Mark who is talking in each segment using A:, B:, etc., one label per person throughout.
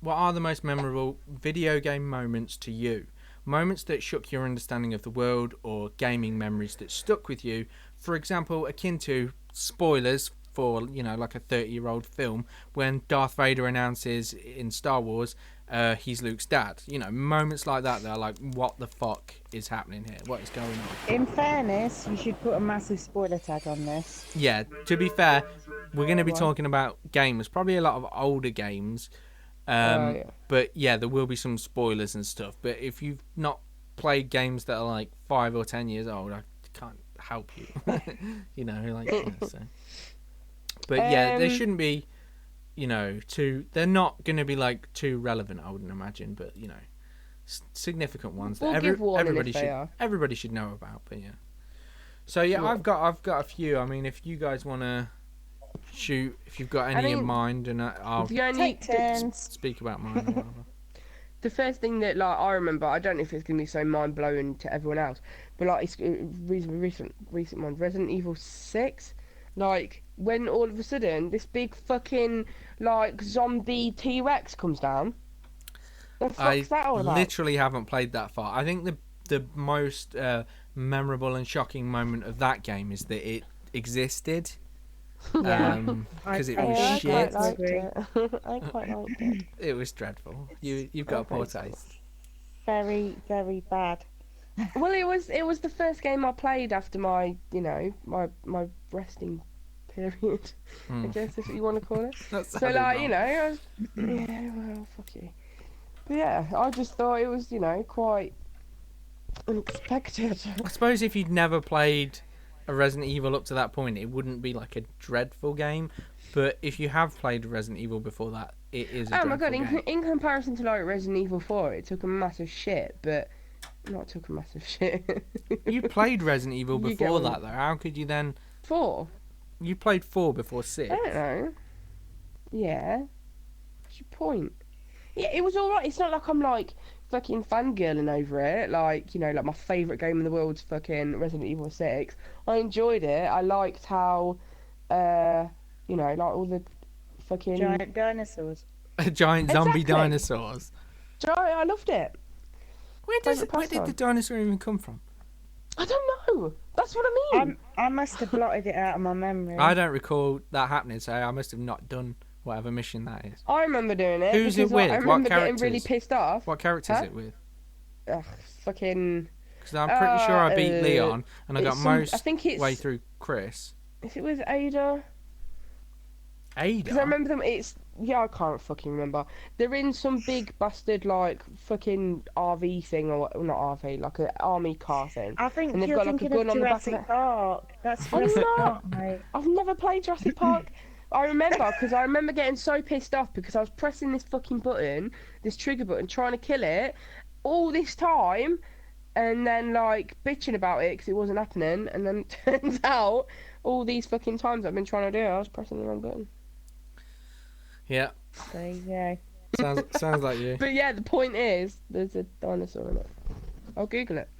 A: what are the most memorable video game moments to you? Moments that shook your understanding of the world, or gaming memories that stuck with you. For example, akin to spoilers for, like a 30-year-old film, when Darth Vader announces in Star Wars he's Luke's dad. Moments like that are like, what the fuck is happening here? What is going on?
B: In fairness, you should put a massive spoiler tag on this.
A: Yeah, to be fair, we're going to be
B: Go on.
A: talking about games, probably a lot of older games.
C: Yeah.
A: But yeah, there will be some spoilers and stuff. But if you've not played games that are like 5 or 10 years old, I can't help you. So. But yeah, they shouldn't be, they're not going to be like too relevant, I wouldn't imagine. But significant ones that everybody should know about. But yeah. So yeah, I've got a few. I mean, if you guys want to shoot, if you've got any in mind, and I'll
B: take turns.
A: Speak about mine or whatever.
C: The first thing that I remember, I don't know if it's gonna be so mind blowing to everyone else, but it's recent ones. Resident Evil 6, when all of a sudden this big fucking zombie T-Rex comes down. The fuck's that all about?
A: I literally haven't played that far. I think the most memorable and shocking moment of that game is that it existed. Because it was shit.
C: I quite liked it.
A: It was dreadful. You've got a poor taste.
B: Very, very bad.
C: Well, it was the first game I played after my my resting period. I guess if you want to call it. So I was, well, fuck you. But yeah, I just thought it was quite unexpected.
A: I suppose if you'd never played a Resident Evil up to that point, it wouldn't be like a dreadful game. But if you have played Resident Evil before that, it is a dreadful game.
C: In comparison to Resident Evil 4, it took a massive shit, but not took a massive shit.
A: You played Resident Evil before that, though. How could you then?
C: 4?
A: You played 4 before 6.
C: I don't know. Yeah. What's your point? Yeah, it was alright. It's not like I'm fucking fangirling over it. My favourite game in the world's fucking Resident Evil 6. I enjoyed it. I liked how, all the fucking...
B: Giant dinosaurs.
A: Giant zombie dinosaurs.
C: I loved it.
A: Where did the dinosaur even come from?
C: I don't know. That's what I mean.
B: I must have blotted it out of my memory.
A: I don't recall that happening, so I must have not done whatever mission that is.
C: I remember doing it.
A: Who's it with?
C: I remember getting really pissed off.
A: What character is it with?
C: Fucking...
A: Because I'm pretty sure I beat Leon, and I got way through Chris.
C: Is it with Ada?
A: Ada?
C: Because I remember them, I can't fucking remember. They're in some big bastard, fucking RV thing, or not RV, like an army car thing.
B: I think
C: and they've
B: you're
C: got,
B: thinking
C: a gun
B: of
C: on
B: Jurassic
C: the back
B: Park. That's
C: Jurassic
B: Park, mate.
C: I've never played Jurassic Park. I remember getting so pissed off because I was pressing this fucking button, this trigger button, trying to kill it all this time, and then bitching about it because it wasn't happening, and then it turns out all these fucking times I've been trying to do it, I was pressing the wrong button.
A: Yeah.
B: There you go.
A: Sounds like you.
C: But yeah, the point is, there's a dinosaur in it. I'll Google it.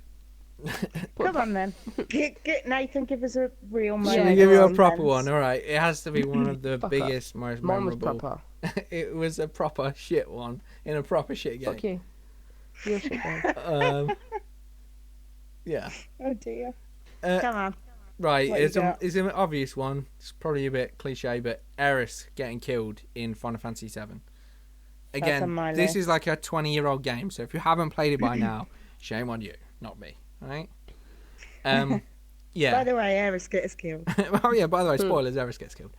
B: Come on then. Get Nathan, give us a real moment.
A: Should we give you a proper one? Alright, it has to be one of the biggest, most
C: Mine was
A: memorable.
C: proper.
A: It was a proper shit one, in a proper shit game.
C: Fuck you. You're a shit game.
A: Yeah.
B: Oh dear. Come on.
A: Right,
B: What
A: it's
B: you got?
A: an obvious one. It's probably a bit cliche, but Eris getting killed in Final Fantasy VII.
B: on
A: Again,
B: my
A: this
B: list.
A: is like a 20-year-old game, so if you haven't played it by now, shame on you, not me. Right? Yeah.
B: By the way, Eris gets killed.
A: Oh yeah. By the way, spoilers: Eris gets killed.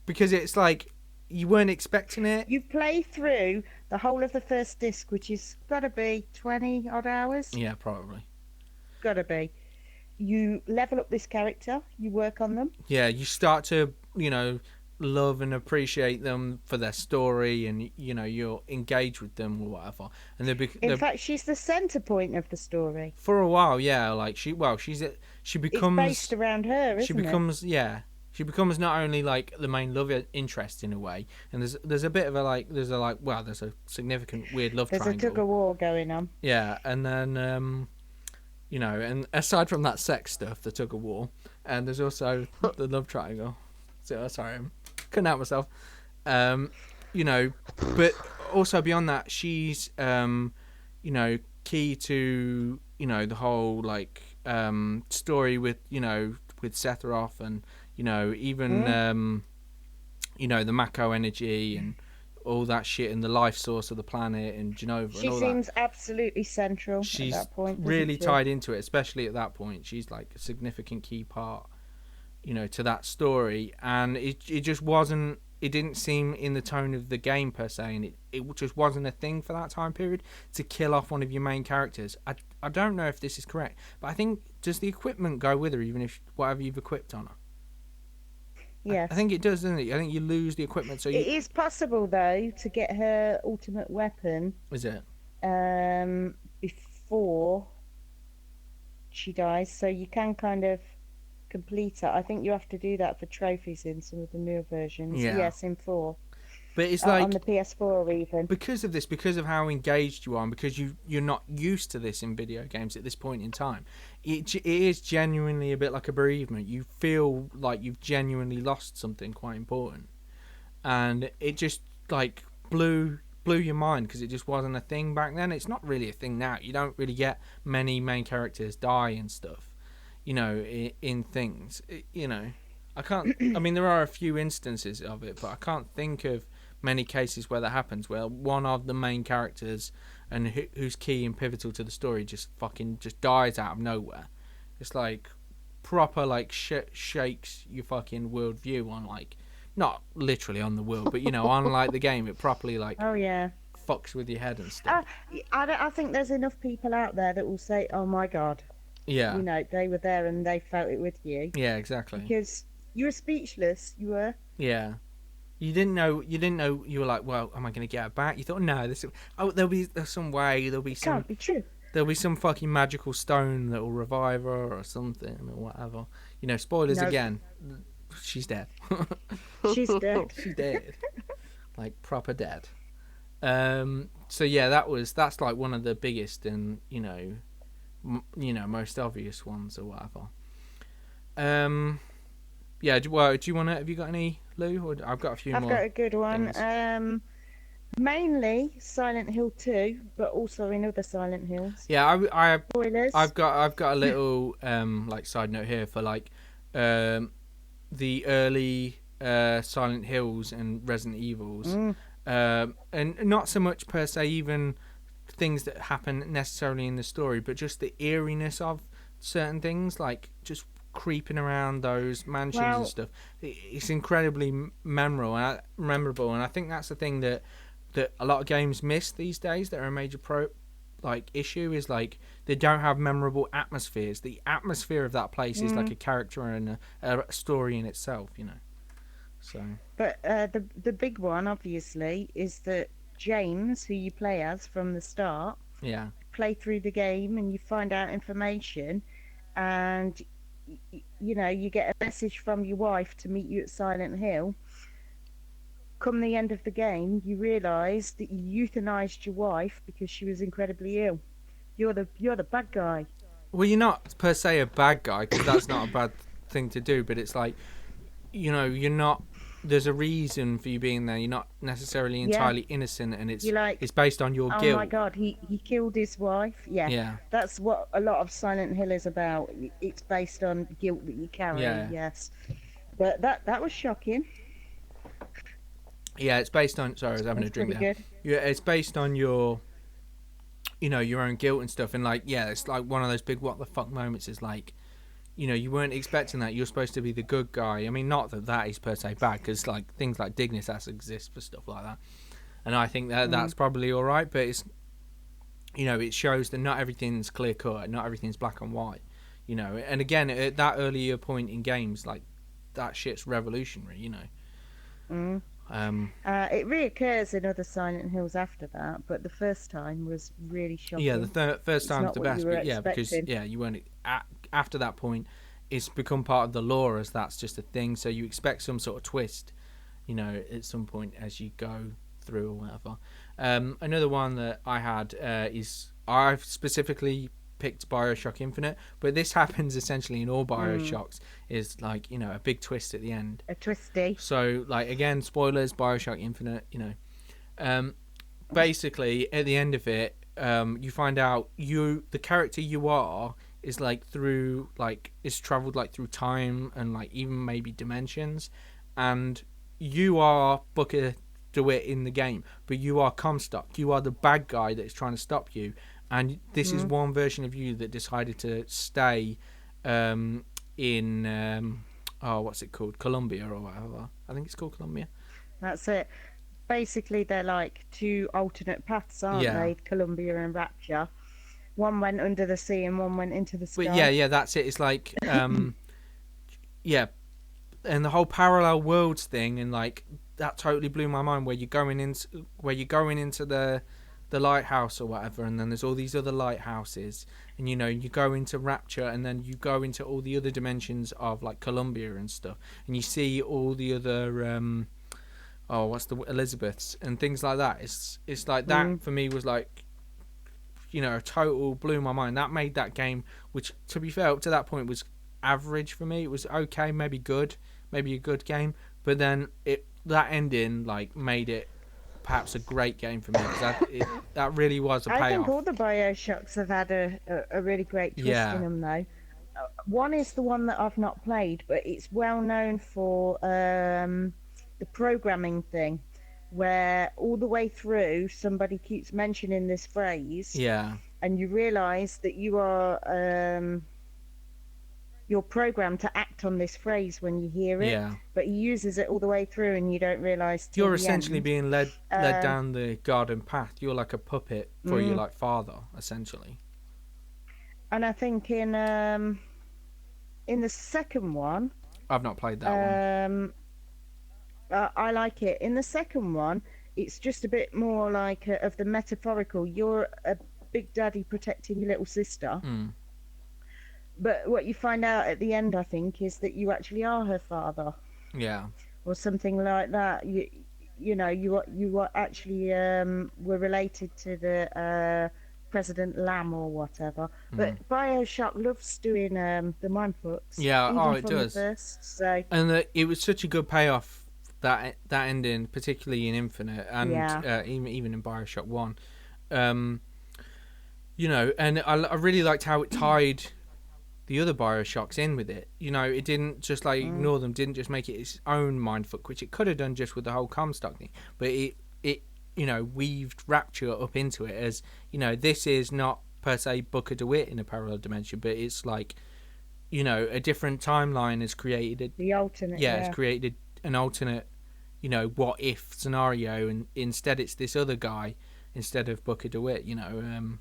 A: Because it's like you weren't expecting it.
B: You play through the whole of the first disc, which is gotta be 20 odd hours.
A: Yeah, probably.
B: Gotta be. You level up this character. You work on them.
A: Yeah, you start to love and appreciate them for their story, and you're engaged with them or whatever. And
B: In fact, she's the center point of the story.
A: for a while, yeah. She becomes.
B: It's based around her, isn't it?
A: She becomes not only the main love interest in a way, and there's a bit of there's a significant weird love triangle.
B: There's a tug of war going on.
A: Yeah, and then and aside from that sex stuff, the tug of war, and there's also the love triangle. So sorry, I'm cutting out myself. you know, but also beyond that, she's you know, key to, you know, the whole like story with, you know, with Sephiroth, and you know, even you know, the Mako energy and all that shit, and the life source of the planet and Genova and
B: She
A: all that.
B: seems absolutely central at
A: She's
B: that point.
A: really
B: doesn't she?
A: tied into it, especially at that point. She's like a significant key part, you know, to that story, and it just wasn't. It didn't seem in the tone of the game per se, and it just wasn't a thing for that time period to kill off one of your main characters. I don't know if this is correct, but I think, does the equipment go with her, even if whatever you've equipped on her?
B: Yes.
A: I think it does, doesn't it? I think you lose the equipment, so you...
B: It is possible though to get her ultimate weapon
A: Is it?
B: before she dies, so you can kind of complete it. I think you have to do that for trophies in some of the newer versions.
A: Yeah.
B: Yes, in 4.
A: But it's
B: On
A: like,
B: the PS4 even.
A: because of this, because of how engaged you are, and because you're not used to this in video games at this point in time, it is genuinely a bit like a bereavement. You feel like you've genuinely lost something quite important, and it just like blew your mind, because it just wasn't a thing back then. It's not really a thing now. You don't really get many main characters die and stuff, you know, in things. You know, I can't. I mean, there are a few instances of it, but I can't think of many cases where that happens, where one of the main characters and who's key and pivotal to the story just dies out of nowhere. It's like proper like shakes your fucking worldview on, like, not literally on the world, but you know, on like the game, it properly like
B: Oh yeah.
A: fucks with your head and stuff.
B: I think there's enough people out there that will say, "Oh my god,"
A: Yeah,
B: you know, they were there and they felt it with you,
A: yeah, exactly.
B: because you were speechless. You were.
A: Yeah. You didn't know. You were like, well, am I going to get it back? You thought, no, there's some way. There'll be some.
B: Can't be true.
A: There'll be some fucking magical stone that will revive her or something or whatever. You know, spoilers
B: Nope.
A: again. She's dead.
B: She's dead.
A: She's dead. Like proper dead. So yeah, that's like one of the biggest and you know most obvious ones or whatever. Yeah. Do you want to? Have you got any, Lou? Or I've got a few
B: I've
A: more.
B: got a good one.
A: things.
B: Mainly Silent Hill 2, but also in other Silent Hills.
A: Yeah,
B: Spoilers.
A: I've got a little like side note here for like the early Silent Hills and Resident Evils, and not so much per se even things that happen necessarily in the story, but just the eeriness of certain things, like just creeping around those mansions and stuff. It's incredibly memorable, and I think that's the thing that a lot of games miss these days, that are a major issue, is like they don't have memorable atmospheres. The atmosphere of that place is like a character and a story in itself, you know. So,
B: But the big one, obviously, is that James, who you play as from the start,
A: yeah,
B: play through the game and you find out information, and you know, you get a message from your wife to meet you at Silent Hill. Come the end of the game, you realise that you euthanized your wife because she was incredibly ill. You're the bad guy.
A: well, you're not per se a bad guy, because that's not a bad thing to do, but it's like, you know, you're not. There's a reason for you being there. You're not necessarily entirely innocent, and it's
B: like,
A: it's based on your
B: Oh
A: guilt.
B: my god, he killed his wife.
A: Yeah.
B: That's what a lot of Silent Hill is about. It's based on guilt that you carry.
A: Yeah.
B: Yes, but that was shocking.
A: Yeah, it's based on. Sorry, I was having
B: That's
A: a drink
B: pretty
A: there.
B: good.
A: Yeah, it's based on your, you know, your own guilt and stuff, and like, yeah, it's like one of those big what the fuck moments. Is like, you know, you weren't expecting that. You're supposed to be the good guy. I mean, not that is per se bad, because like things like Dignitas exist for stuff like that, and I think that that's probably all right. But it's, you know, it shows that not everything's clear cut, not everything's black and white, you know. And again, at that earlier point in games, like that shit's revolutionary, you know.
B: It reoccurs in other Silent Hills after that, but the first time was really shocking.
A: Yeah, the first time's
B: not
A: the
B: what you
A: best,
B: were
A: but yeah, because
B: expecting.
A: you weren't after that point. It's become part of the lore, as that's just a thing. So you expect some sort of twist, you know, at some point as you go through or whatever. Another one that I had is I've specifically picked Bioshock Infinite, but this happens essentially in all Bioshocks. Is like, you know, a big twist at the end.
B: A twisty.
A: So like, again, spoilers, Bioshock Infinite, you know. Basically at the end of it, you find out the character you are is like through like is traveled like through time and like even maybe dimensions, and you are Booker DeWitt in the game, but you are Comstock. You are the bad guy that is trying to stop you, and this is one version of you that decided to stay in what's it called, Columbia or whatever. I think it's called Columbia.
B: That's it. Basically, they're like two alternate paths, aren't they? Columbia and Rapture. One went under the sea and one went into the sky.
A: But yeah, that's it. It's like, yeah, and the whole parallel worlds thing, and like that totally blew my mind. Where you're going into the lighthouse or whatever, and then there's all these other lighthouses, and you know, you go into Rapture, and then you go into all the other dimensions of like Columbia and stuff, and you see all the other Elizabeths and things like that. It's like that for me was like, you know, a total blew my mind. That made that game, which to be fair up to that point was average for me. It was okay, maybe good, maybe a good game, but then that ending like made it perhaps a great game for me, because that really was a payoff.
B: I think all the Bioshocks have had a really great twist in them though. One is the one that I've not played, but it's well known for the programming thing, where all the way through somebody keeps mentioning this phrase, and you realise that you are you're programmed to act on this phrase when you hear it, but he uses it all the way through and you don't realise till
A: you're
B: the
A: essentially
B: end.
A: Being led down the garden path. You're like a puppet for your like father, essentially.
B: And I think in the second one,
A: I've not played that one.
B: I like it. In the second one, it's just a bit more like of the metaphorical. You're a big daddy protecting your little sister. But what you find out at the end, I think, is that you actually are her father.
A: Yeah.
B: Or something like that. You know, you are actually were related to the President Lamb or whatever. But Bioshock loves doing the mindfucks.
A: Yeah.
B: Even
A: It
B: from
A: does.
B: The first, so.
A: And it was such a good payoff, that ending, particularly in Infinite, and even in Bioshock 1. You know, and I really liked how it tied the other Bioshocks in with it. You know, it didn't just like ignore them, didn't just make it its own mindfuck, which it could have done just with the whole Comstock thing, but it you know, weaved Rapture up into it as, you know, this is not per se Booker DeWitt in a parallel dimension, but it's like, you know, a different timeline has created
B: the alternate.
A: It's created an alternate, you know, what if scenario, and instead it's this other guy instead of Booker DeWitt, you know.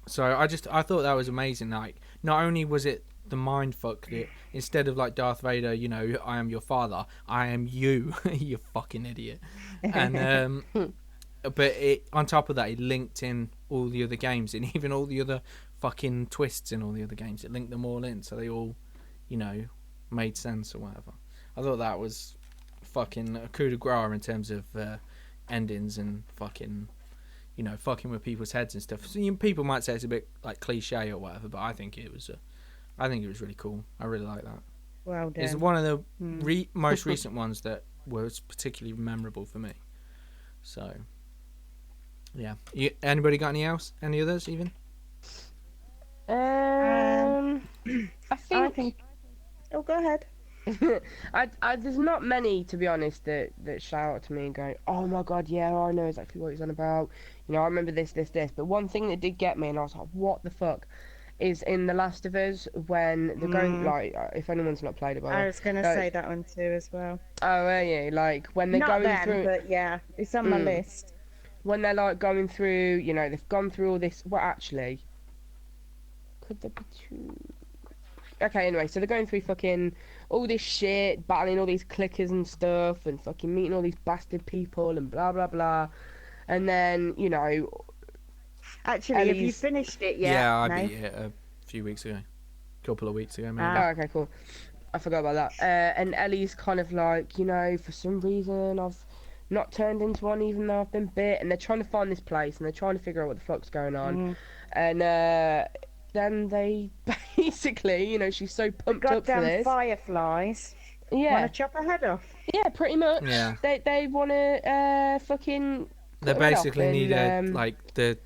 A: So I thought that was amazing. Like, not only was it the mindfuck that instead of like Darth Vader, you know, I am your father, I am you, you fucking idiot. And but on top of that, it linked in all the other games, and even all the other fucking twists in all the other games. It linked them all in, so they all, you know, made sense or whatever. I thought that was fucking a coup de grace in terms of endings and fucking, you know, fucking with people's heads and stuff. So, people might say it's a bit like cliche or whatever, but I think it was really cool. I really like that.
B: Well done.
A: It's one of the most recent ones that was particularly memorable for me. So, yeah. Anybody got any others even?
C: I think.
B: Oh, go ahead.
C: There's not many, to be honest, that shout out to me and go, oh my god, yeah, I know exactly what he's on about. You know, I remember this. But one thing that did get me, and I was like, what the fuck, is in The Last of Us, when they're going, like, if anyone's not played it,
B: I was going to say that one too as well.
C: Oh, are you? Like, when they're
B: not
C: going
B: them,
C: through...
B: but yeah, it's on my list.
C: When they're, like, going through, you know, they've gone through all this... Well, actually... Could there be two... Okay, anyway, so they're going through fucking all this shit, battling all these clickers and stuff, and fucking meeting all these bastard people, and blah, blah, blah. And then, you know...
B: Actually, have you finished it yet?
A: Yeah, I beat it a few weeks ago. A couple of weeks ago, maybe.
C: Oh, okay, cool. I forgot about that. And Ellie's kind of like, you know, for some reason I've not turned into one, even though I've been bit. And they're trying to find this place, and they're trying to figure out what the fuck's going on. And then they basically, she's so pumped up for
B: Goddamn
C: this.
B: fireflies.
C: Yeah.
B: Want to chop her head off?
C: Yeah, pretty much.
A: Yeah.
C: They want to fucking.
A: They basically need
C: a
A: the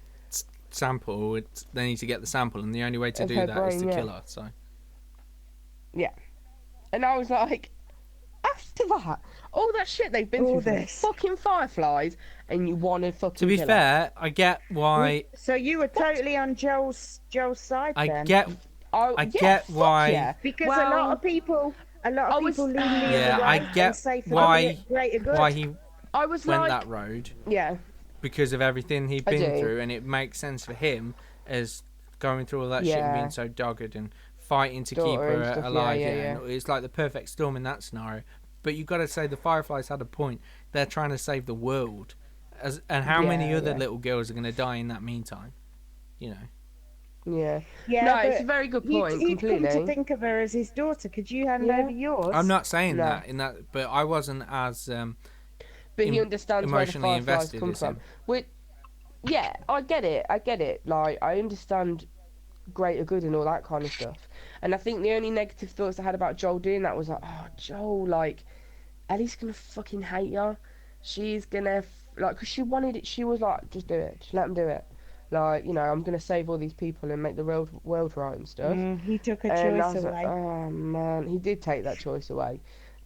A: sample. They need to get the sample, and the only way to do that is to kill her. So.
C: Yeah. And I was like, after that, all that shit they've been through,
B: this
C: fucking fireflies, and you want to fucking.
A: To be fair, I get why.
B: So you were totally on Joel's side then?
A: I get why.
B: Yeah. Because a lot of people lean the other way and say for
A: why he
C: I was
A: went that road.
C: Yeah.
A: Because of everything he'd been through, and it makes sense for him as going through all that shit and being so dogged and fighting to keep her alive. Yeah. It's like the perfect storm in that scenario. But you've got to say the Fireflies had a point. They're trying to save the world. And how many other little girls are going to die in that meantime?
C: Yeah. No, it's a very good point.
B: He'd come to think of her as his daughter. Could you hand over yours?
A: I'm not saying that but I wasn't as
C: but he understands
A: emotionally
C: where the Fireflies
A: invested
C: come from. Yeah, I get it. Like, I understand greater good and all that kind of stuff. And I think the only negative thoughts I had about Joel doing that was like, oh, Joel, like, Ellie's gonna fucking hate you. She's gonna because she wanted it. She was like, just do it. Just let them do it. Like, I'm gonna save all these people and make the world right and stuff.
B: He took a choice away.
C: Like, oh man, he did take that choice away.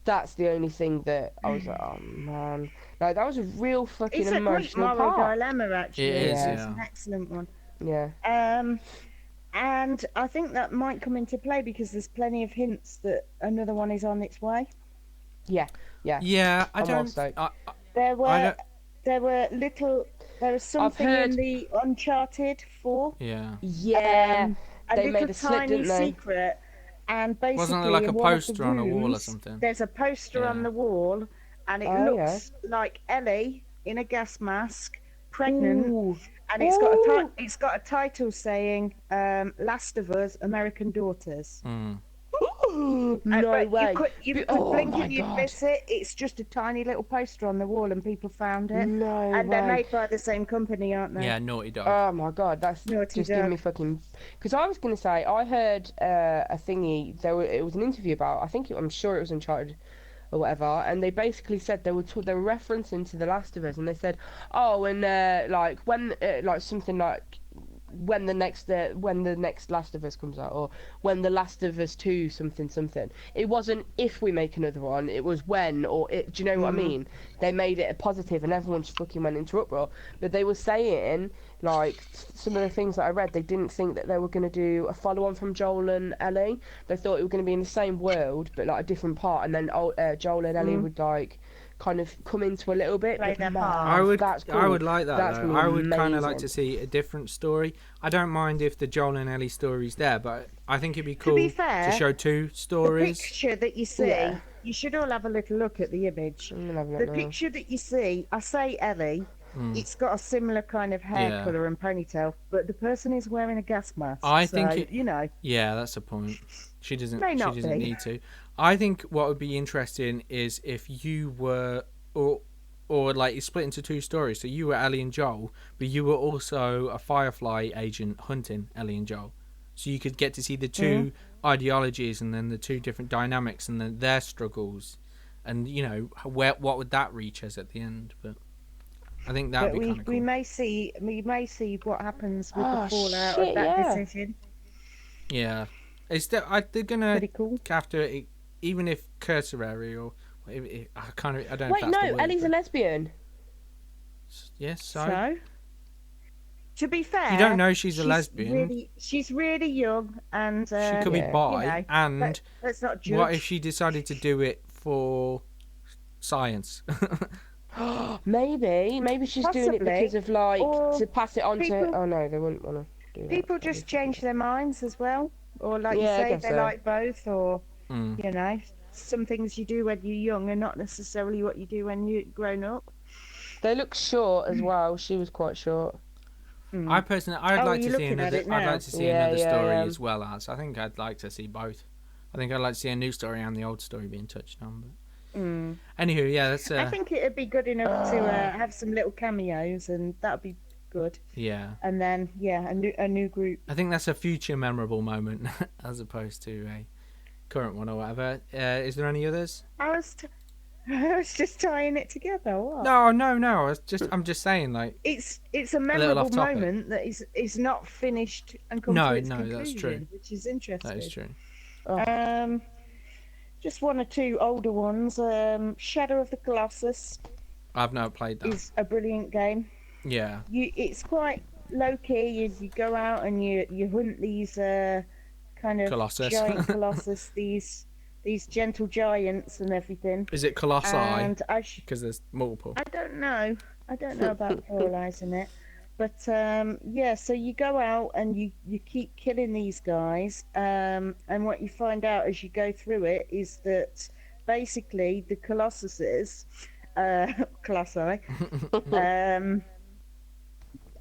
C: That's the only thing that I was like, oh man, like that was a real fucking emotional
B: It's a great moral dilemma, actually.
A: It is,
B: It's an excellent one.
C: Yeah.
B: And I think that might come into play because there's plenty of hints that another one is on its way.
C: Yeah.
A: Yeah,
C: There
B: was something in the Uncharted 4.
A: Yeah.
C: Yeah.
B: They made a slip, didn't they? Secret. And basically,
A: wasn't there like a poster on a wall or something?
B: There's a poster on the wall, and it looks like Ellie in a gas mask, pregnant.
C: Ooh.
B: And it's got a title saying "Last of Us: American Daughters."
C: No way!
B: You could blink and you'd miss it. It's just a tiny little poster on the wall, and people found it.
C: No
B: and
C: way.
B: They're made by the same company, aren't they?
A: Yeah, Naughty Dog.
C: Oh my god, that's
B: Naughty
C: just
B: Dog.
C: giving me fucking. Because I was gonna say I heard a thingy. It was an interview about. I'm sure it was Uncharted or whatever, and they basically said they were referencing to The Last of Us, and they said, oh, and like when something like when the next Last of Us comes out, or when The Last of Us 2 something. It wasn't if we make another one, it was when, or it. Do you know what I mean? They made it a positive, and everyone just fucking went into uproar. But they were saying, like, some of the things that I read, they didn't think that they were going to do a follow-on from Joel and Ellie. They thought it was going to be in the same world, but like a different part, and then Joel and Ellie would like kind of come into a little bit.
B: Play their part.
A: I would like that.
C: That's
A: though. I would kind of
C: amazing.
A: like to see a different story. I don't mind if the Joel and Ellie story's there, but I think it'd be cool to show two stories.
B: The picture that you see, you should all have a little look at the image. The picture that you see, I say Ellie, it's got a similar kind of hair colour and ponytail, but the person is wearing a gas mask.
A: I think
B: Yeah,
A: that's a point. She doesn't
B: be.
A: need to. I think what would be interesting is if you were or like you split into two stories. So you were Ellie and Joel, but you were also a Firefly agent hunting Ellie and Joel. So you could get to see the two ideologies and then the two different dynamics and then their struggles, and what would that reach us at the end? But I think that'd be kind of cool.
B: We may see what happens with the fallout of that decision.
A: Yeah, they're gonna
B: cool.
A: have to, even if cursory or I don't know.
C: Wait,
A: if that's
C: no,
A: the word,
C: Ellie's a lesbian.
A: Yes, so
B: to be fair,
A: you don't know she's a lesbian.
B: She's really young, and
A: she could be bi. And
B: let's not judge.
A: What if she decided to do it for science?
C: Maybe she's doing it because of to pass it on to. Oh no, they wouldn't want to do that.
B: People just change their minds as well, or like you say, they like both, or some things you do when you're young are not necessarily what you do when you're grown up.
C: They look short as well. She was quite short.
A: I personally, I'd like to see another story as well as. I think I'd like to see both. I think I'd like to see a new story and the old story being touched on. Anywho, yeah, that's
B: I think it'd be good enough to have some little cameos, and that'd be good.
A: yeah.
B: And then, yeah, a new group.
A: I think that's a future memorable moment as opposed to a current one or whatever. Is there any others?
B: I was, I was just tying it together. What?
A: No. I'm just saying, like,
B: It's a
A: little
B: memorable
A: off topic.
B: moment that is not finished and come
A: No,
B: to its
A: no,
B: conclusion,
A: that's true.
B: which is interesting.
A: That is true.
B: Just one or two older ones. Shadow of the Colossus
A: I've not played that.
B: is a brilliant game.
A: Yeah.
B: It's quite low key. You go out and you hunt these kind of
A: Colossus.
B: giant colossus, these gentle giants and everything.
A: Is it Colossi?
B: And
A: Because there's multiple.
B: I don't know about pluralizing it, but yeah. So you go out and you keep killing these guys, and what you find out as you go through it is that basically the colossuses, colossi,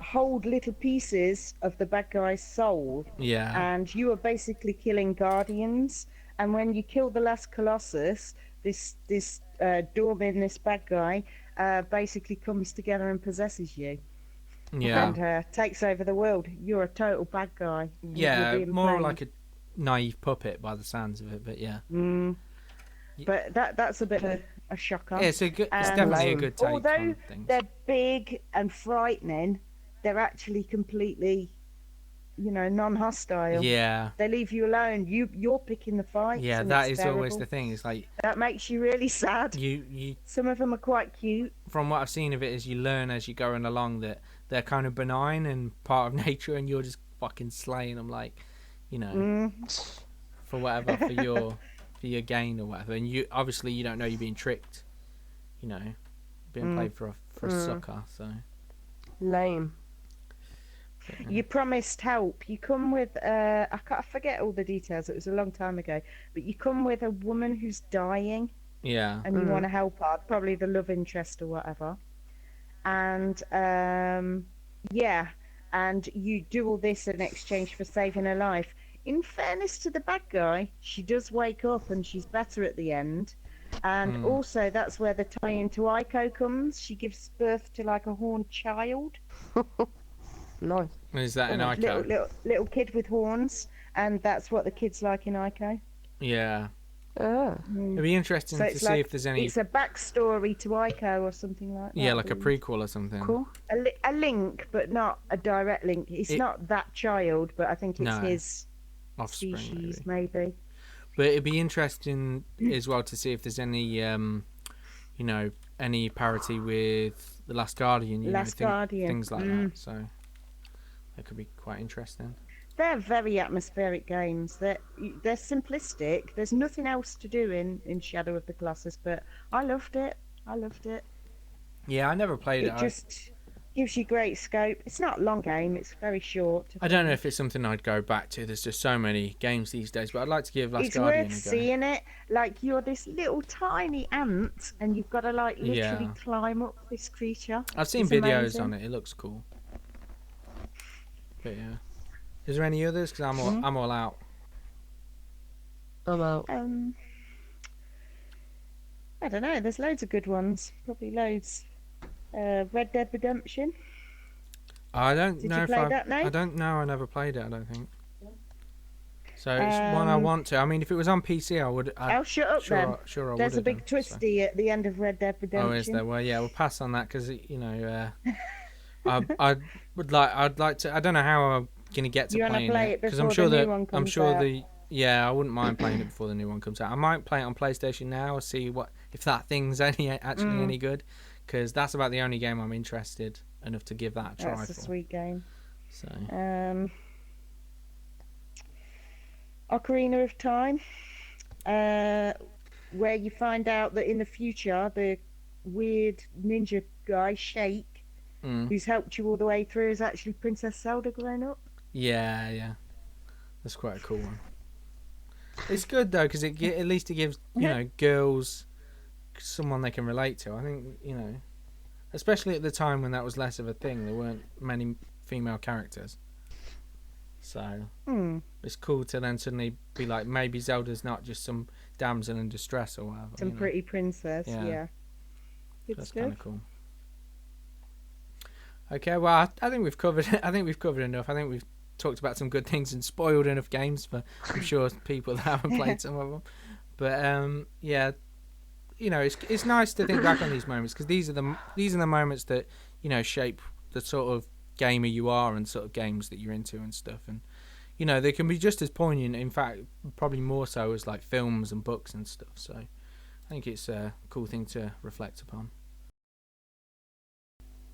B: hold little pieces of the bad guy's soul,
A: Yeah.
B: and you are basically killing guardians. And when you kill the last colossus, this Dormin, this bad guy, basically comes together and possesses you.
A: Yeah.
B: And takes over the world. You're a total bad guy.
A: Yeah.
B: You're being
A: More
B: played.
A: like a naive puppet by the sounds of it, but yeah.
B: But that's a bit of a shocker.
A: Yeah, it's
B: And
A: definitely a good take
B: although
A: on things.
B: they're big and frightening, they're actually completely, non-hostile.
A: Yeah.
B: They leave you alone. You're picking the fights.
A: Yeah,
B: and
A: that
B: it's
A: is always
B: terrible.
A: the thing. It's like
B: That makes you really sad.
A: you
B: Some of them are quite cute.
A: from what I've seen of it is you learn as you're going along that they're kind of benign and part of nature, and you're just fucking slaying them, like, for whatever, for your gain or whatever. And you obviously you don't know you're being tricked, being played for a sucker. So
C: Lame.
B: You promised help. You come with I forget all the details. It was a long time ago, but you come with a woman who's dying,
A: yeah,
B: and you want to help her, probably the love interest or whatever. And yeah, and you do all this in exchange for saving her life. In fairness to the bad guy, she does wake up and she's better at the end. And also, that's where the tie into Aiko comes. She gives birth to like a horned child.
C: Nice.
A: is that an Ico?
B: Little kid with horns, and that's what the kids like in Ico.
A: Yeah,
C: Ah.
A: it'd be interesting
B: So
A: to
B: it's
A: see
B: like
A: if there's any.
B: it's a backstory to Ico or something like that.
A: Yeah, like a
B: really.
A: prequel or something.
C: Cool.
B: A link, but not a direct link. It's not that child, but I think it's
A: No.
B: his
A: Offspring,
B: species,
A: maybe.
B: maybe.
A: But it'd be interesting as well to see if there's any, any parity with The Last Guardian.
B: Last Guardian.
A: Things like that. So that could be quite interesting.
B: They're very atmospheric games. They're simplistic. There's nothing else to do in Shadow of the Colossus, but I loved it.
A: Yeah, I never played it.
B: It just gives you great scope. It's not a long game. It's very short.
A: I don't know if it's something I'd go back to. There's just so many games these days, but I'd like to give Last
B: It's
A: Guardian
B: worth
A: a go.
B: seeing it. Like, you're this little tiny ant, and you've got to like literally
A: Yeah.
B: climb up this creature.
A: I've seen
B: It's
A: videos
B: amazing.
A: on it. It looks cool. But yeah, is there any others? Because I'm all out.
C: I'm out.
B: I don't know. There's loads of good ones. Probably loads. Red Dead Redemption.
A: I don't
B: Did
A: know
B: you
A: if
B: play that, Nate?
A: I don't know. I never played it. I don't think. So it's one I want to. I mean, if it was on PC, I would.
B: Oh, shut up then.
A: Sure, I
B: There's a
A: would
B: big
A: have done, so.
B: twisty at the end of Red Dead Redemption.
A: Oh, is there? Well, yeah, we'll pass on that because I would like. I'd like to. I don't know how I'm gonna get to
B: You wanna
A: playing
B: play it
A: because I'm
B: before
A: sure
B: the new
A: that
B: one
A: I'm
B: comes
A: sure
B: out?
A: the yeah I wouldn't mind playing it before the new one comes out. I might play it on PlayStation now, see what if that thing's actually any good, because that's about the only game I'm interested enough to give that a try
B: That's a
A: for.
B: sweet game.
A: So
B: Ocarina of Time, where you find out that in the future the weird ninja guy Shake, who's helped you all the way through, is actually Princess Zelda grown up.
A: yeah, that's quite a cool one. It's good though because at least it gives girls someone they can relate to. I think especially at the time when that was less of a thing, there weren't many female characters. So it's cool to then suddenly be like, maybe Zelda's not just some damsel in distress or whatever.
B: Some pretty princess, yeah. Good
A: That's
B: stuff.
A: kind of cool. Okay, well, I think we've covered. I think we've covered enough. I think we've talked about some good things and spoiled enough games for, I'm sure, people that haven't played some of them. But yeah, you know, it's nice to think back on these moments, because these are the moments that, you know, shape the sort of gamer you are and sort of games that you're into and stuff. And, you know, they can be just as poignant, in fact, probably more so, as like films and books and stuff. So I think it's a cool thing to reflect upon.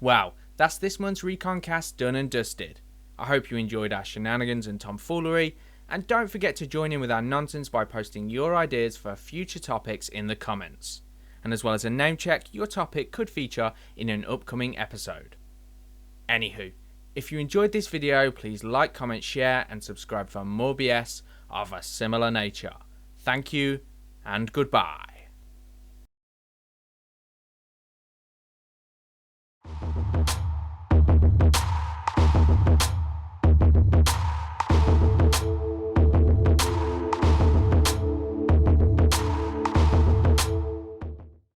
A: Wow, that's this month's Recon Cast done and dusted. I hope you enjoyed our shenanigans and tomfoolery, and don't forget to join in with our nonsense by posting your ideas for future topics in the comments. And as well as a name check, your topic could feature in an upcoming episode. Anywho, if you enjoyed this video, please like, comment, share, and subscribe for more BS of a similar nature. Thank you, and goodbye.